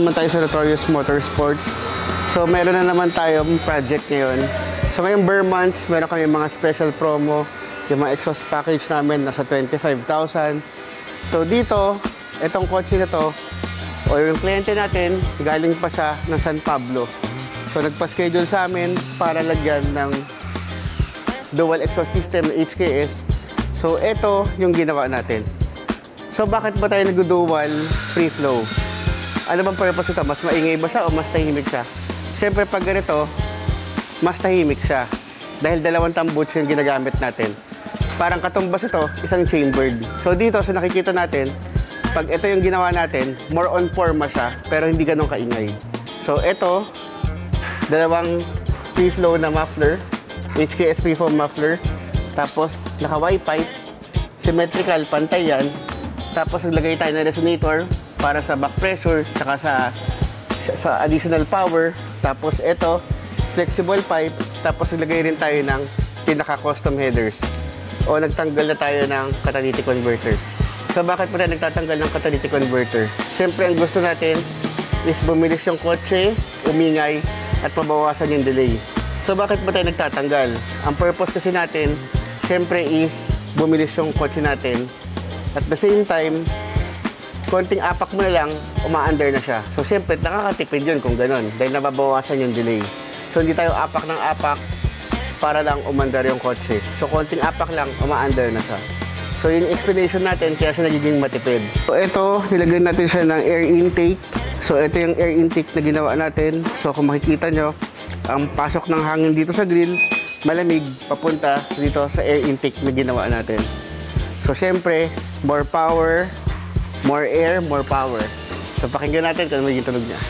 naman tayo sa Notorious Motorsports. So meron na naman tayong project ngayon. So ngayong bare months, meron kami mga special promo. Yung mga exhaust package namin nasa 25,000. So dito, itong kotse na to, o yung kliyente natin, galing pa siya ng San Pablo. So nagpa-schedule sa amin para lagyan ng dual exhaust system ng HKS. So ito yung ginawa natin. So bakit ba tayo nag-dual free flow? Ano bang purpose ito? Mas maingay ba siya o mas tahimik siya? Siyempre pag ganito, mas tahimik siya. Dahil dalawang tambuts yung ginagamit natin. Parang katumbas ito, isang chambered. So dito, sa nakikita natin, pag ito yung ginawa natin, more on forma siya, pero hindi ganun kaingay. So ito, dalawang free flow na muffler, HKS freeform muffler, tapos naka Y-pipe, symmetrical, pantay yan, tapos naglagay tayo ng resonator, para sa back pressure, saka sa additional power. Tapos ito, flexible pipe. Tapos naglagay rin tayo ng pinaka-custom headers. O nagtanggal na tayo ng catalytic converter. So bakit pa tayo nagtatanggal ng catalytic converter? Siyempre ang gusto natin is bumilis yung kotse, umingay, at mabawasan yung delay. So bakit pa tayo nagtatanggal? Ang purpose kasi natin, siyempre is bumilis yung kotse natin. At the same time, konting apak mo na lang, uma-under na siya. So, siyempre, nakakatipid yun kung ganun. Dahil nababawasan yung delay. So, hindi tayo apak ng apak para lang umandar yung kotse. So, konting apak lang, uma-under na siya. So, yung explanation natin, kaya siya nagiging matipid. So, ito, nilagyan natin siya ng air intake. So, ito yung air intake na ginawa natin. So, kung makikita nyo, ang pasok ng hangin dito sa grill, malamig, papunta dito sa air intake na ginawa natin. So, siyempre, more power, more air, more power. So, pakinggan natin kung ano magiging tunog niya.